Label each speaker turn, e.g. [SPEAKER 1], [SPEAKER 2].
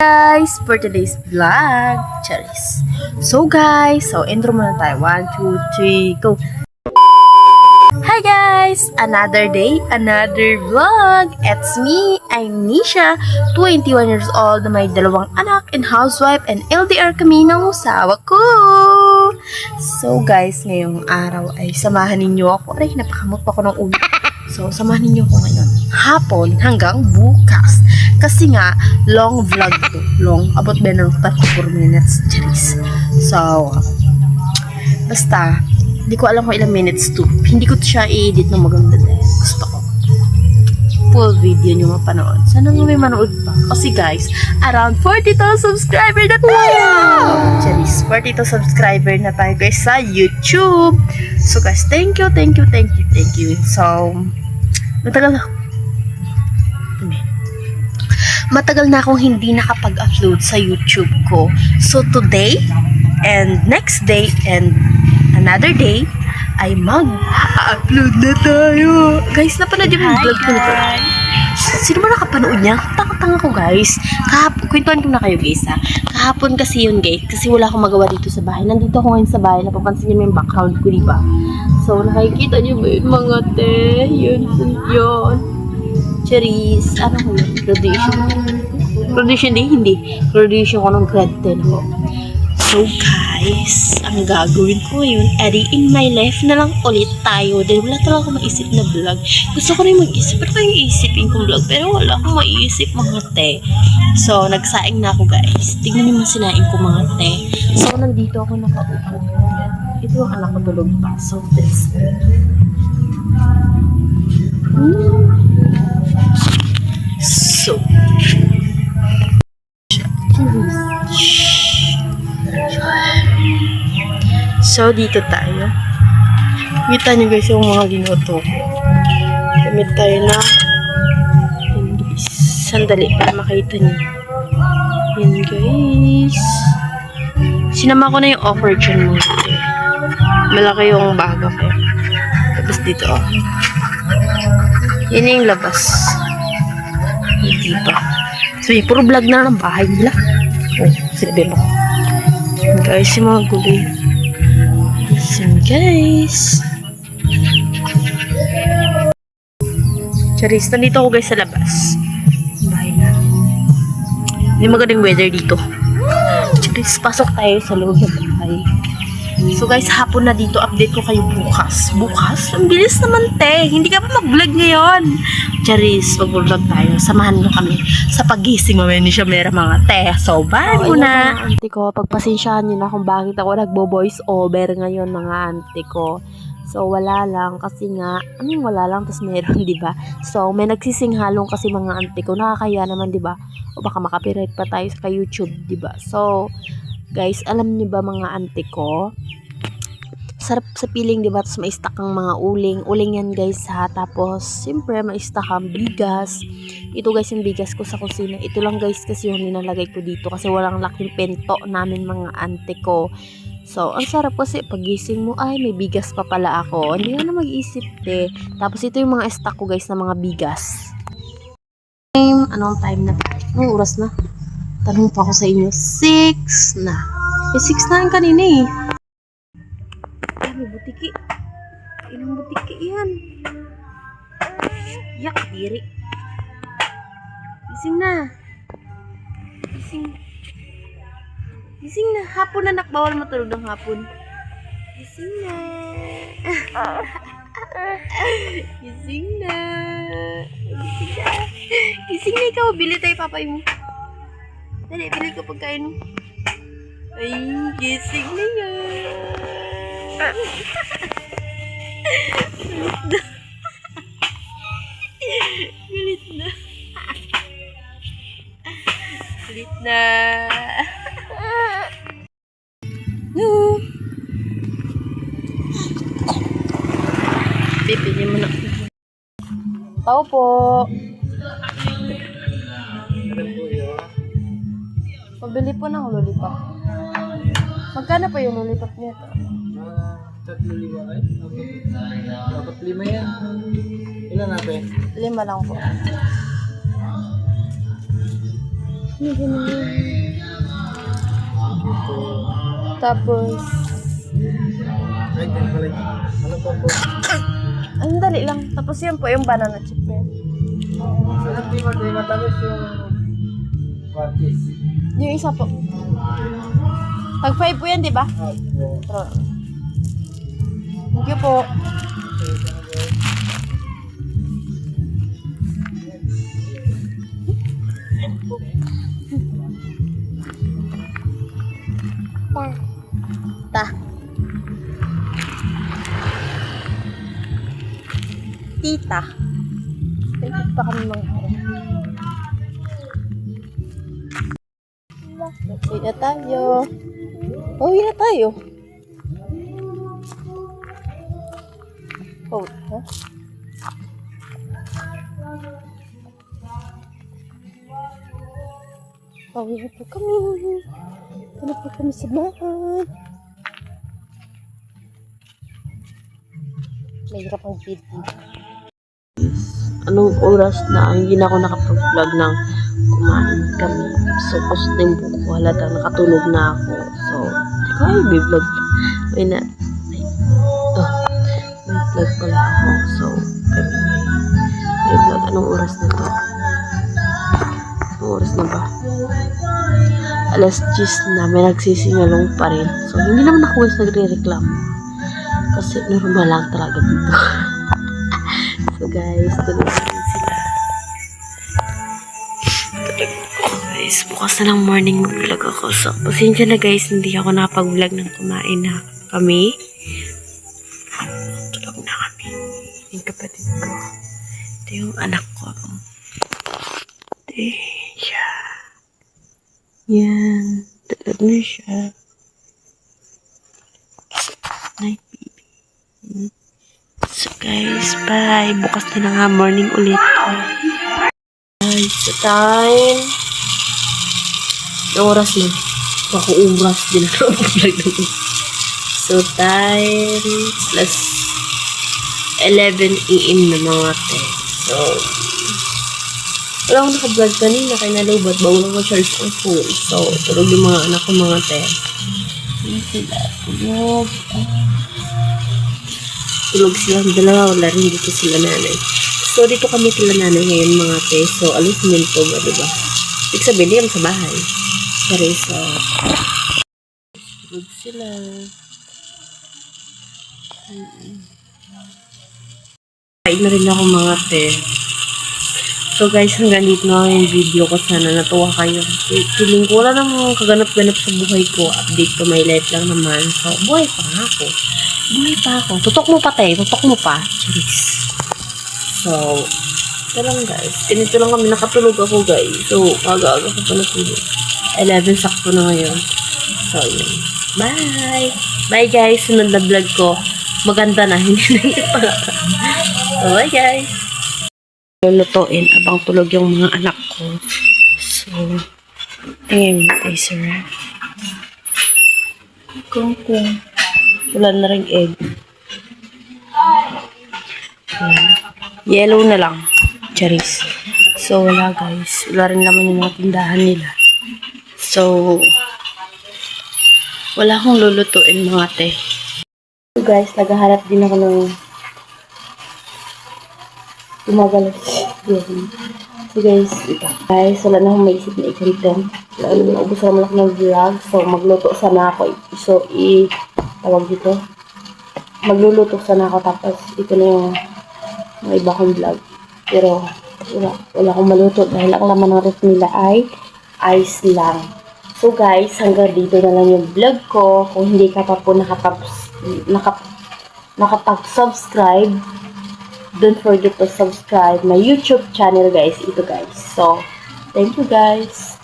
[SPEAKER 1] Guys, for today's vlog, Charis. So intro muna tayo. 1, 2, 3, go! Hi guys! Another day, another vlog. It's me, I'm Nisha, 21 years old, may dalawang anak and housewife and LDR kami ng usawa ko. So guys, ngayong araw ay samahan ninyo ako. Ay, napakamot pa ko ng ulo. So, samahan ninyo ko ngayon. Hapon hanggang bukas. Kasi nga, long vlog to. Long, abot ba ng 34 minutes, Charis. So, basta, hindi ko alam kung ilang minutes to. Hindi ko siya i-edit ng maganda dahil gusto ko full video nyo mapanood. Sana nga may manood pa. Kasi guys, around 42 subscriber na tayo! Charis, 42 subscriber na tayo guys sa YouTube. So guys, thank you. So, matagal na akong hindi nakapag-upload sa YouTube ko. So today, and next day, and another day, ay mag-upload na tayo. Guys, napanood yung vlog ko nito. Sino ba nakapanood niya? Tanga-tanga ko guys. Kwentuhan ko na kayo guys ha. Kahapon kasi yun guys. Kasi wala akong magawa dito sa bahay. Nandito ako ngayon sa bahay. Napapansin niyo yung background ko, diba? So, nakikita niyo ba yun mga te? Yun. Charis. Ano ko yun? Graduation day? Hindi. Graduation ko ng grade 10 ko. So guys, ang gagawin ko ngayon, edi in my life na lang ulit tayo. Dahil wala talaga akong maisip na vlog. Gusto ko rin mag-isip. Pero kayong isipin kong vlog. Pero wala akong maisip mga te. So, nagsaing na ako guys. Tignan niyo mga sinaing ko mga te. So, nandito ako nakaupo. Ito ang anak ko tulog pa. So, this. So, so, dito tayo. Kita nyo guys yung mga ginuto. Gamit tayo na sandali para makita nyo. Yan guys. Sinama ko na yung offer dyan mo. Malaki yung baga ko. Tapos dito oh. Yan yung labas. Hindi pa. So yun, puro vlog na ng bahay nila. Oh, sinabi mo. Guys, yung mga gulay. Listen guys. Charis, nandito ako guys sa labas. Bahay na. Hindi magandang weather dito. Charis, pasok tayo sa loob ng bahay. So guys, hapon na dito. Update ko kayo bukas. Bukas? Ang bilis naman te. Hindi ka pa mag-vlog ngayon. Charis, mag-vlog tayo. Samahan nyo kami sa pagising mamaya ni siya mera mga te. So, bye muna. Auntie ko, pagpasensyahan nyo na kung bakit ako nagbo-voice over ngayon mga auntie ko. So, wala lang. Kasi nga, wala lang. Tapos meron, diba? So, may nagsisinghalong kasi mga auntie ko. Nakakaya naman, diba? O baka makapiright pa tayo sa YouTube, diba? So, guys, alam niyo ba mga auntie ko? Sarap sa piling, diba? Tapos ma-stack ang mga uling. Uling yan, guys, ha? Tapos, siyempre, ma-stack ang bigas. Ito, guys, yung bigas ko sa kusina. Ito lang, guys, kasi yung nilalagay ko dito. Kasi walang laking pento namin, mga auntie ko. So, ang sarap kasi, pagising mo, ay, may bigas pa pala ako. Hindi ka na mag-isip, eh. Tapos, ito yung mga stack ko, guys, na mga bigas. Anong time na? Anong oras na? Tanong pa ako sa inyo. 6 na. 6 na yung kanina eh. May butiki. Ilang butiki yan? Yak, diri. Gising na. Gising na. Hapon na, nakbawal matulog ng hapon. Gising na. Gising na. Gising na ikaw. Bili tayo papay mo. Dali, bili ko pagkain mo. Ay, gising na yan. Galit na. Galit na. No. Bibili mo na. Tao po. Pabili po ng lollipop. Magkano pa yung lollipop niya?
[SPEAKER 2] 3 ay? Dapat 5 yan. Ilan natin?
[SPEAKER 1] 5 lang po. Tapos,
[SPEAKER 2] Ay, din pala. Ano pa po?
[SPEAKER 1] ang dali lang. Tapos yun po yung banana chip po yun.
[SPEAKER 2] Alam di mo, di matamis yung quartis.
[SPEAKER 1] Yung isa po. Tag 5 po yan, di ba?
[SPEAKER 2] Opo.
[SPEAKER 1] Pero, thank you po. Ta. Tita. Thank pa kami mga uwi na tayo. Uwi na tayo. Oh, ha? Uwi na po kami. Uwi po kami sa bahay. Mahirap ang video. Anong oras na hindi na ako nakapag-vlog ng kumain kami. So, post na yung buko. Halatang nakatulog na ako. So, ay, may vlog. May vlog pala ako. So, kami may vlog. Anong oras na to? Anong oras na ba? Alas 10 na. May nagsisingalong pa rin. So, hindi naman ako guys nagre-reklamo. Kasi normal lang talaga dito. So guys, tulog na rin sila. Guys, bukas na lang morning mag-vlog ako. So, pasensya na guys, hindi ako nakapag-vlog ng kumain na kami. Tulog na kami. Yung kapatid ko. Ito yung anak ko. Ito siya. Yan. Tulog na siya. Night baby. So guys, bye. Bukas na nga morning ulit. Guys, sa time. Ang oras na. Ako oras din ako. So time plus 11 AM na mga te. So, wala akong naka-vlog kanina kay nalobat. Bago lang ko-charge ang phone. So, tulog yung mga anak ko mga te. Hindi sila. Tulog. Tulog silang dalawa, wala rin dito sila nanay. So, dito kami sila nanay ngayon mga te. So, alis minto ba, diba? Ibig sabihin, di kami sa bahay. Sorry, so, tulog sila. Kain na rin ako mga te. So guys, hanggang dito na yung video ko. Sana natuwa kayo. Feeling ko wala namang kaganap-ganap sa buhay ko. Update to my life lang naman. So, buhay pa nga ako. Buhay pa ako. Tutok mo pa tayo. Tutok mo pa. Charis. So, ito lang guys. Ganito lang kami. Nakatulog ako guys. So, aga-aga ko pa natulog. 11 sakto na ngayon. So, yun. Bye! Bye guys. Sunod na vlog ko. Maganda na. Hindi na yun pa. So, bye guys! Lulutuin abang tulog yung mga anak ko. So, tingin mo tayo, sir. Kung. Wala na rin egg. Ayan. Yellow na lang. Charis. So, wala guys. Wala rin naman yung mga tindahan nila. So, wala akong lulutuin mga te. So guys, naghahanap din ako ng tumagal. So guys, ito. Guys, wala na akong maisip na i-content. Naubos naman ako ng vlog. So, magluto sana ako. So, tawag dito. Magluluto sana ako. Tapos, ito na yung mga iba kong vlog. Pero, wala akong maluto. Dahil ang laman ng ref nila ay ice lang. So guys, hanggang dito na lang yung vlog ko. Kung hindi ka pa po nakapag-subscribe, don't forget to subscribe my YouTube channel guys. Ito guys. So, thank you guys.